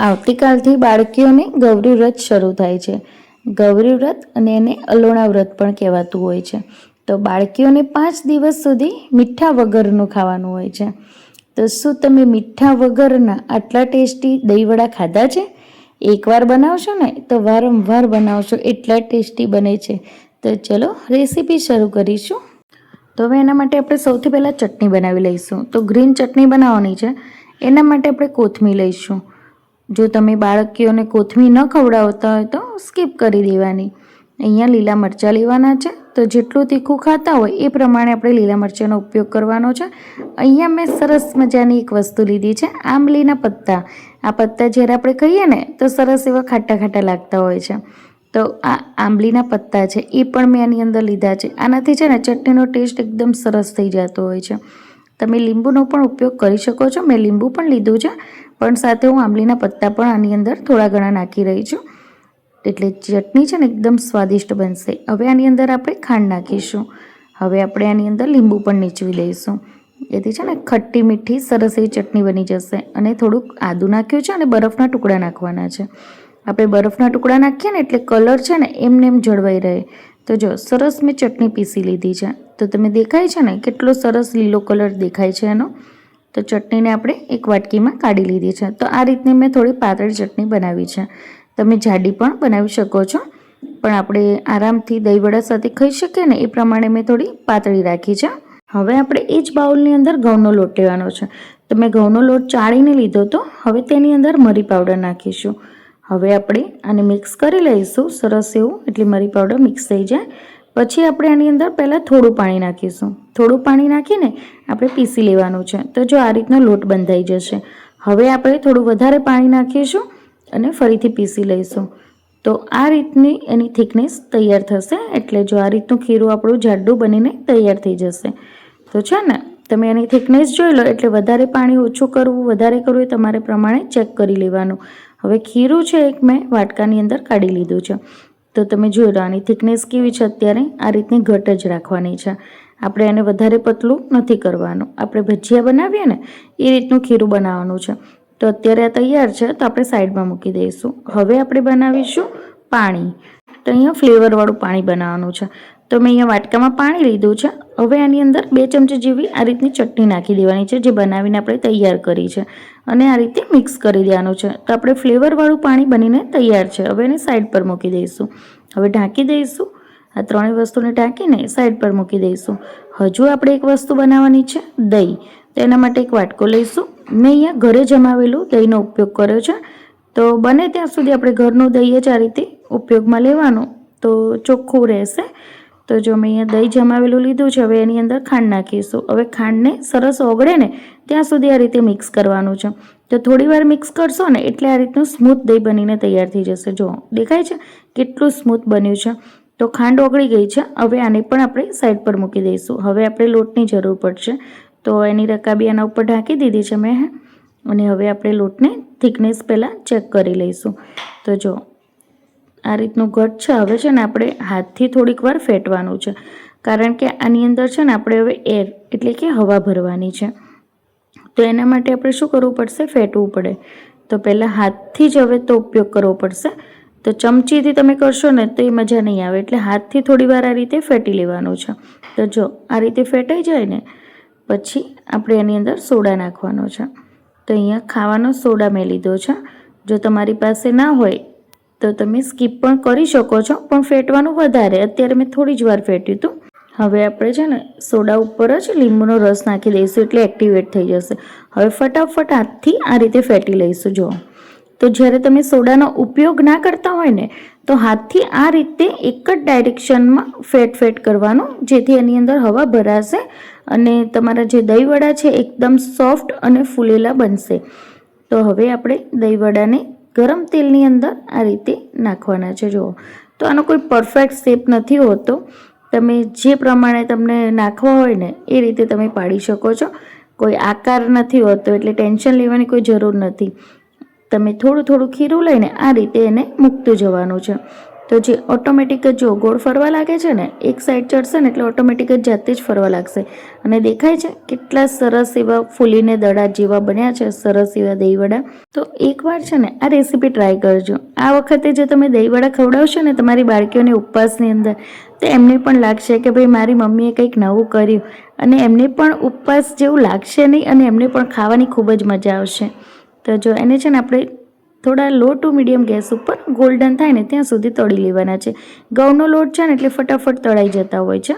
આવતીકાલથી બાળકીઓને ગૌરી વ્રત શરૂ થાય છે. ગૌરી વ્રત અને એને અલોણા વ્રત પણ કહેવાતું હોય છે. તો બાળકીઓને 5 દિવસ સુધી મીઠા વગરનું ખાવાનું હોય છે. તો શું તમે મીઠા વગરના આટલા ટેસ્ટી દહીંવડા ખાધા છે? એકવાર બનાવશો ને તો વારંવાર બનાવશો, એટલા ટેસ્ટી બને છે. તો ચલો રેસીપી શરૂ કરીશું. તો હવે એના માટે આપણે સૌથી પહેલાં ચટણી બનાવી લઈશું. તો ગ્રીન ચટણી બનાવવાની છે. એના માટે આપણે કોથમીર લઈશું. જો તમે બાળકીઓને કોથમીર ન ખવડાવતા હોય તો સ્કીપ કરી દેવાની. અહીંયા લીલા મરચાં લેવાના છે. તો જેટલું તીખું ખાતા હોય એ પ્રમાણે આપણે લીલા મરચાંનો ઉપયોગ કરવાનો છે. અહીંયા મેં સરસ મજાની એક વસ્તુ લીધી છે, આંબલીના પત્તા. આ પત્તા જ્યારે આપણે ખાઈએ ને તો સરસ એવા ખાટા ખાટા લાગતા હોય છે. તો આ આંબલીના પત્તા છે એ પણ મેં આની અંદર લીધા છે. આનાથી છે ને ચટણીનો ટેસ્ટ એકદમ સરસ થઈ જતો હોય છે. તમે લીંબુનો પણ ઉપયોગ કરી શકો છો. મેં લીંબુ પણ લીધું છે, પણ સાથે હું આંબલીના પત્તા પણ આની અંદર થોડા ઘણા નાખી રહી છું. એટલે ચટણી છે ને એકદમ સ્વાદિષ્ટ બનશે. હવે આની અંદર આપણે ખાંડ નાખીશું. હવે આપણે આની અંદર લીંબુ પણ નીચવી દઈશું. એથી છે ને ખટ્ટી મીઠી સરસ એવી ચટણી બની જશે. અને થોડુંક આદું નાખ્યું છે અને બરફના ટુકડા નાખવાના છે. આપણે બરફના ટુકડા નાખીએ ને એટલે કલર છે ને એમને એમ જળવાઈ રહે. તો જો સરસ મેં ચટણી પીસી લીધી છે. તો તમે દેખાય છે ને કેટલો સરસ લીલો કલર દેખાય છે એનો. તો ચટણીને આપણે એક વાટકીમાં કાઢી લીધી છે. તો આ રીતની મેં થોડી પાતળી ચટણી બનાવી છે. તમે જાડી પણ બનાવી શકો છો, પણ આપણે આરામથી દહીંવડા સાથે ખાઈ શકીએ ને એ પ્રમાણે મેં થોડી પાતળી રાખી છે. હવે આપણે એ જ બાઉલની અંદર ઘઉંનો લોટ લેવાનો છે. તો મેં ઘઉંનો લોટ ચાળીને લીધો તો હવે તેની અંદર મરી પાવડર નાખીશું. હવે આપણે આને મિક્સ કરી લઈશું સરસ એવું, એટલે મરી પાવડર મિક્સ થઈ જાય. પછી આપણે આની અંદર પહેલાં થોડું પાણી નાખીશું. થોડું પાણી નાખીને આપણે પીસી લેવાનું છે. તો જો આ રીતનો લોટ બંધાઈ જશે. હવે આપણે થોડું વધારે પાણી નાખીશું અને ફરીથી પીસી લઈશું. તો આ રીતની એની થિકનેસ તૈયાર થશે. એટલે જો આ રીતનું ખીરું આપણું જાડું બનીને તૈયાર થઈ જશે. તો છે ને તમે એની થિકનેસ જોઈ લો. એટલે વધારે પાણી ઓછું કરવું, વધારે કરવું એ તમારે પ્રમાણે ચેક કરી લેવાનું. હવે ખીરું છે એક મેં વાટકાની અંદર કાઢી લીધું છે. તો તમે જોઈ લો આની થિકનેસ કેવી છે. અત્યારે આ રીતની ઘટ જ રાખવાની છે. આપણે એને વધારે પતલું નથી કરવાનું. આપણે ભજીયા બનાવીએ ને એ રીતનું ખીરું બનાવવાનું છે. તો અત્યારે આ તૈયાર છે, તો આપણે સાઈડમાં મૂકી દઈશું. હવે આપણે બનાવીશું પાણી. તો અહીંયા ફ્લેવરવાળું પાણી બનાવવાનું છે. તો મેં અહીંયા વાટકામાં પાણી લીધું છે. હવે આની અંદર 2 ચમચી જેવી આ રીતની ચટણી નાખી દેવાની છે, જે બનાવીને આપણે તૈયાર કરી છે. અને આ રીતે મિક્સ કરી દેવાનું છે. તો આપણે ફ્લેવરવાળું પાણી બનીને તૈયાર છે. હવે એને સાઈડ પર મૂકી દઈશું. હવે ઢાંકી દઈશું. આ ત્રણેય વસ્તુને ઢાંકીને સાઈડ પર મૂકી દઈશું. હજુ આપણે એક વસ્તુ બનાવવાની છે, દહીં. તો એના માટે એક વાટકો લઈશું. મેં અહીંયા ઘરે જમાવેલું દહીંનો ઉપયોગ કર્યો છે. તો બને ત્યાં સુધી આપણે ઘરનું દહીં જ આ રીતે ઉપયોગમાં લેવાનું, તો ચોખ્ખું રહેશે. તો જો મેં અહીંયા દહીં જમાવેલું લીધું છે. હવે એની અંદર ખાંડ નાખીશું. હવે ખાંડને સરસ ઓગળે ને ત્યાં સુધી આ રીતે મિક્સ કરવાનું છે. તો થોડી વાર મિક્સ કરશો ને એટલે આ રીતનું સ્મૂથ દહીં બનીને તૈયાર થઈ જશે. જો દેખાય છે કેટલું સ્મૂથ બન્યું છે. તો ખાંડ ઓગળી ગઈ છે. હવે આને પણ આપણે સાઈડ પર મૂકી દઈશું. હવે આપણે લોટની જરૂર પડશે. તો એની રકાબી આના ઉપર ઢાંકી દીધી છે મેં. અને હવે આપણે લોટને થિકનેસ પહેલાં ચેક કરી લઈશું. તો જો આ રીતનું ઘટ છે. હવે છે ને આપણે હાથથી થોડીક વાર ફેટવાનું છે, કારણ કે આની અંદર છે ને આપણે હવે એર એટલે કે હવા ભરવાની છે. તો એના માટે આપણે શું કરવું પડશે? ફેટવું પડે. તો પહેલાં હાથથી જ હવે તો ઉપયોગ કરવો પડશે. તો ચમચીથી તમે કરશો ને તો એ મજા નહીં આવે. એટલે હાથથી થોડી વાર આ રીતે ફેટી લેવાનું છે. તો જો આ રીતે ફેટાઈ જાય ને પછી આપણે એની અંદર સોડા નાખવાનો છે. તો અહીંયા ખાવાનો સોડા મેં લીધો છે. જો તમારી પાસે ના હોય તો તમે સ્કીપ પણ કરી શકો છો, પણ ફેટવાનું વધારે. અત્યારે મેં થોડી જ વાર ફેટ્યું હતું. હવે આપણે છે ને સોડા ઉપર જ લીંબુનો રસ નાખી દઈશું, એટલે એક્ટિવેટ થઈ જશે. હવે ફટાફટ હાથથી આ રીતે ફેટી લઈશું. જો તો જ્યારે તમે સોડાનો ઉપયોગ ના કરતા હોય ને તો હાથથી આ રીતે એક જ ડાયરેક્શનમાં ફેટ કરવાનું, જેથી એની અંદર હવા ભરાશે અને તમારા જે દહીંવડા છે એકદમ સોફ્ટ અને ફૂલેલા બનશે. તો હવે આપણે દહીંવડાને ગરમ તેલની અંદર આ રીતે નાખવાના છે. જુઓ તો આનો કોઈ પરફેક્ટ શેપ નથી હોતો. તમે જે પ્રમાણે તમને નાખવા હોય ને એ રીતે તમે પાડી શકો છો. કોઈ આકાર નથી હોતો, એટલે ટેન્શન લેવાની કોઈ જરૂર નથી. તમે થોડું થોડું ખીરું લઈને આ રીતે એને મૂકતું જવાનું છે. તો તો જે ઓટોમેટિક જ જો ગોળ ફરવા લાગે છે ને, એક સાઈડ ચડશે ને એટલે ઓટોમેટિક જ જાતે જ ફરવા લાગશે. અને દેખાય છે કેટલા સરસ એવા ફૂલીને દડા જેવા બન્યા છે, સરસ એવા દહીંવડા. તો એકવાર છે ને આ રેસીપી ટ્રાય કરજો. આ વખતે જો તમે દહીંવડા ખવડાવશો ને તમારી બાળકીઓને ઉપવાસની અંદર, તો એમને પણ લાગશે કે ભાઈ મારી મમ્મીએ કંઈક નવું કર્યું, અને એમને પણ ઉપવાસ જેવું લાગશે નહીં, અને એમને પણ ખાવાની ખૂબ જ મજા આવશે. તો જો એને છે ને આપણે થોડા લો ટુ મીડિયમ ગેસ ઉપર ગોલ્ડન થાય ને ત્યાં સુધી તળી લેવાના છે. ઘઉંનો લોટ છે ને એટલે ફટાફટ તળાઈ જતા હોય છે.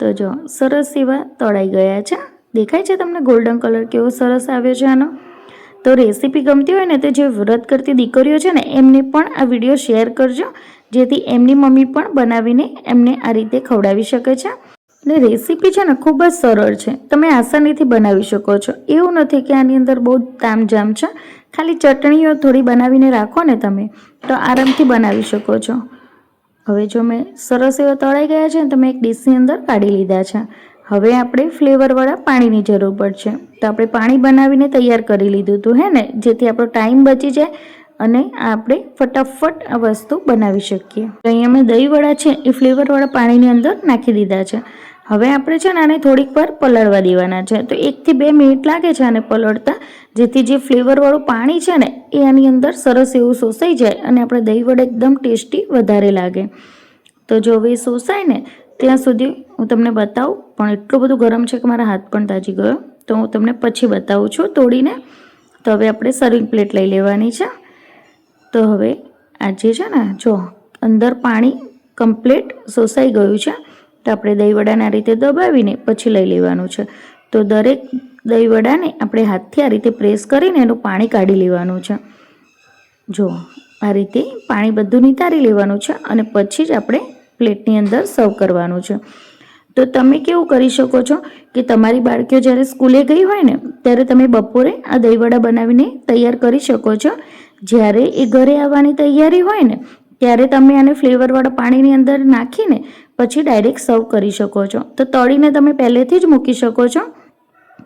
તો જો સરસ એવા તળાઈ ગયા છે. દેખાય છે તમને ગોલ્ડન કલર કેવો સરસ આવ્યો છે આનો? તો રેસીપી ગમતી હોય ને તો જે વ્રત કરતી દીકરીઓ છે ને એમને પણ આ વિડીયો શેર કરજો, જેથી એમની મમ્મી પણ બનાવીને એમને આ રીતે ખવડાવી શકે છે. અને રેસીપી છે ને ખૂબ જ સરળ છે, તમે આસાનીથી બનાવી શકો છો. એવું નથી કે આની અંદર બહુ તામઝામ છે. ખાલી ચટણીઓ થોડી બનાવીને રાખો ને તમે તો આરામથી બનાવી શકો છો. હવે જો મેં સરસ એવા તળાઈ ગયા છે ને તો મેં એક ડીશની અંદર કાઢી લીધા છે. હવે આપણે ફ્લેવરવાળા પાણીની જરૂર પડશે. તો આપણે પાણી બનાવીને તૈયાર કરી લીધું હતું હે ને, જેથી આપણો ટાઈમ બચી જાય અને આપણે ફટાફટ આ વસ્તુ બનાવી શકીએ. તો અહીંયા મેં દહીંવડા છે એ ફ્લેવરવાળા પાણીની અંદર નાખી દીધા છે. હવે આપણે છે ને આને થોડીક વાર પલાળવા દેવાના છે. તો 1 થી 2 મિનિટ લાગે છે આને પલળતા, જેથી જે ફ્લેવરવાળું પાણી છે ને એ આની અંદર સરસ એવું શોષાઈ જાય અને આપણે દહીંવડા એકદમ ટેસ્ટી વધારે લાગે. તો જો હવે શોષાય ને ત્યાં સુધી હું તમને બતાવું, પણ એટલું બધું ગરમ છે કે મારા હાથ પણ તાજી ગયો. તો હું તમને પછી બતાવું છું તોડીને. તો હવે આપણે સર્વિંગ પ્લેટ લઈ લેવાની છે. તો હવે આ જે છે ને જો અંદર પાણી કમ્પ્લીટ શોષાઈ ગયું છે. તો આપણે દહીંવડાને આ રીતે દબાવીને પછી લઈ લેવાનું છે. તો દરેક દહીંવડાને આપણે હાથથી આ રીતે પ્રેસ કરીને એનું પાણી કાઢી લેવાનું છે. જો આ રીતે પાણી બધું નિતારી લેવાનું છે અને પછી જ આપણે પ્લેટની અંદર સર્વ કરવાનું છે. તો તમે કેવું કરી શકો છો કે તમારી બાળકીઓ જ્યારે સ્કૂલે ગઈ હોય ને ત્યારે તમે બપોરે આ દહીંવડા બનાવીને તૈયાર કરી શકો છો. જ્યારે એ ઘરે આવવાની તૈયારી હોય ને ત્યારે તમે આને ફ્લેવરવાળા પાણીની અંદર નાખીને પછી ડાયરેક્ટ સર્વ કરી શકો છો. તો તળીને તમે પહેલેથી જ મૂકી શકો છો,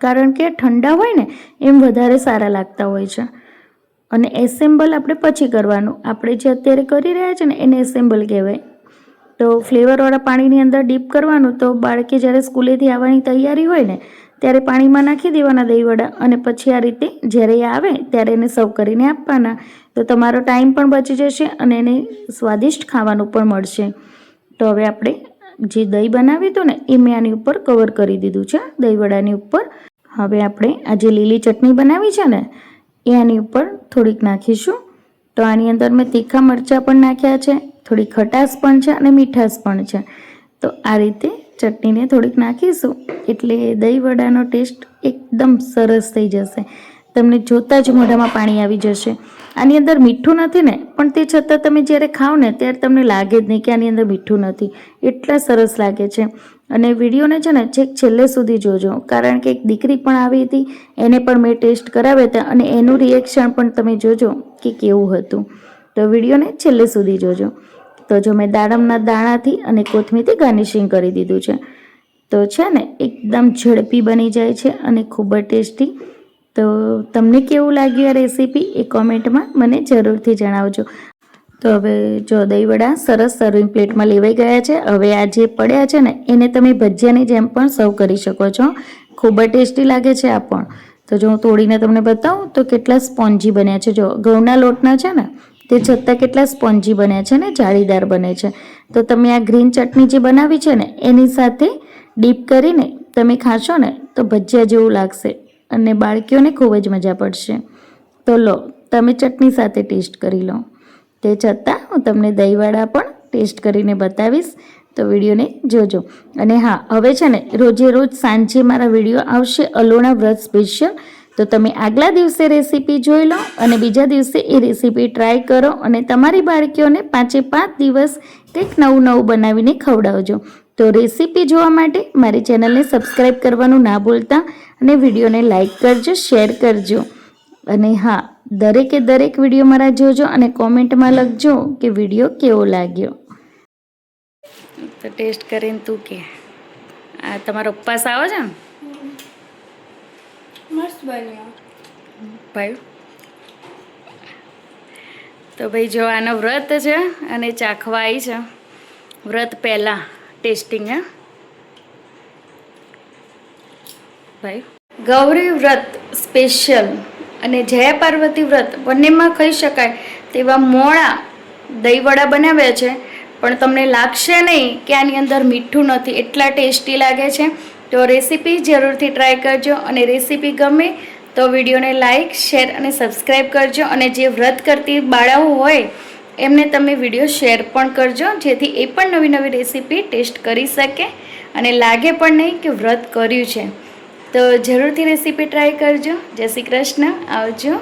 કારણ કે ઠંડા હોય ને એમ વધારે સારા લાગતા હોય છે. અને એસેમ્બલ આપણે પછી કરવાનું. આપણે જે અત્યારે કરી રહ્યા છે ને એને એસેમ્બલ કહેવાય. તો ફ્લેવરવાળા પાણીની અંદર ડીપ કરવાનું. તો બાળકી જ્યારે સ્કૂલેથી આવવાની તૈયારી હોય ને ત્યારે પાણીમાં નાખી દેવાના દહીંવડા, અને પછી આ રીતે જ્યારે એ આવે ત્યારે એને સર્વ કરીને આપવાના. તો તમારો ટાઈમ પણ બચી જશે અને એને સ્વાદિષ્ટ ખાવાનું પણ મળશે. તો હવે આપણે જે દહીં બનાવ્યું હતું ને એ મેં આની ઉપર કવર કરી દીધું છે, દહીંવડાની ઉપર. હવે આપણે આ જે લીલી ચટણી બનાવી છે ને એ આની ઉપર થોડીક નાખીશું. તો આની અંદર મેં તીખા મરચાં પણ નાખ્યા છે, થોડી ખટાશ પણ છે અને મીઠાશ પણ છે. તો આ રીતે ચટણીને થોડીક નાખીશું એટલે દહીંવડાનો ટેસ્ટ એકદમ સરસ થઈ જશે. તમને જોતાં જ મોઢામાં પાણી આવી જશે. આની અંદર મીઠું નથી ને, પણ તે છતાં તમે જ્યારે ખાઓ ને ત્યારે તમને લાગે જ નહીં કે આની અંદર મીઠું નથી. એટલા સરસ લાગે છે. અને વિડીયોને છે ને છેક છેલ્લે સુધી જોજો, કારણ કે એક દીકરી પણ આવી હતી, એને પણ મેં ટેસ્ટ કરાવ્યા હતા અને એનું રિએક્શન પણ તમે જોજો કે કેવું હતું. તો વિડીયોને છેલ્લે સુધી જોજો. તો જો મેં દાડમના દાણાથી અને કોથમીરથી ગાર્નિશિંગ કરી દીધું છે. તો છે ને એકદમ ઝડપી બની જાય છે અને ખૂબ જ ટેસ્ટી. તો તમને કેવું લાગ્યું આ રેસીપી એ કોમેન્ટમાં મને જરૂરથી જણાવજો. તો હવે જો દહીંવડા સરસ સર્વિંગ પ્લેટમાં લેવાઈ ગયા છે. હવે આ જે પડ્યા છે ને એને તમે ભજીયાની જેમ પણ સર્વ કરી શકો છો. ખૂબ જ ટેસ્ટી લાગે છે આ પણ. તો જો હું તોડીને તમને બતાવું તો કેટલા સ્પોન્જી બન્યા છે. જો ઘઉંના લોટના છે ને તે છતાં કેટલા સ્પોન્જી બન્યા છે ને જાળીદાર બને છે. તો તમે આ ગ્રીન ચટણી જે બનાવી છે ને એની સાથે ડીપ કરીને તમે ખાશો ને તો ભજીયા જેવું લાગશે અને બાળકીઓને ખૂબ જ મજા પડશે. તો લો તમે ચટણી સાથે ટેસ્ટ કરી લો. તે છતાં હું તમને દહીંવડા પણ ટેસ્ટ કરીને બતાવીશ. તો વિડીયોને જોજો. અને હા, હવે છે ને રોજે રોજ સાંજે મારા વિડીયો આવશે અલોણા વ્રત સ્પેશિયલ. તો તમે આગલા દિવસે રેસીપી જોઈ લો અને બીજા દિવસે એ રેસીપી ટ્રાય કરો અને તમારી બાળકીઓને 5 દિવસ કંઈક નવું નવું બનાવીને ખવડાવજો. તો રેસીપી જોવા માટે મારી ચેનલને સબસ્ક્રાઈબ કરવાનું ના ભૂલતા અને વિડીયોને લાઈક કરજો, શેર કરજો. અને હા, દરેક વિડીયો મારા જોજો અને કોમેન્ટમાં લખજો કે વિડીયો કેવો લાગ્યો. તો ટેસ્ટ કરીને તું કે આ તમારો ઉપવાસ આવે છે ને? મસ્ત બન્યો ભાઈ. તો ભાઈ જો આનો વ્રત છે અને ચાખવા આવી છે વ્રત પહેલાં ટેસ્ટિંગ. હે ભાઈ ગૌરી વ્રત સ્પેશિયલ અને જયા પાર્વતી વ્રત બંનેમાં ખાઈ શકાય તેવા મોળા દહીંવડા બનાવ્યા છે. પણ તમને લાગશે નહીં કે આની અંદર મીઠું નથી, એટલા ટેસ્ટી લાગે છે. તો રેસીપી જરૂરથી ટ્રાય કરજો અને રેસીપી ગમે તો વિડીયોને લાઇક, શેર અને સબસ્ક્રાઈબ કરજો. અને જે વ્રત કરતી બાળાઓ હોય એમને તમે વિડીયો શેર પણ કરજો, જેથી એ પણ નવી નવી રેસીપી ટેસ્ટ કરી શકે અને લાગે પણ નહીં કે વ્રત કર્યું છે. તો જરૂરથી રેસીપી ટ્રાય કરજો. જય શ્રી કૃષ્ણ. આવજો.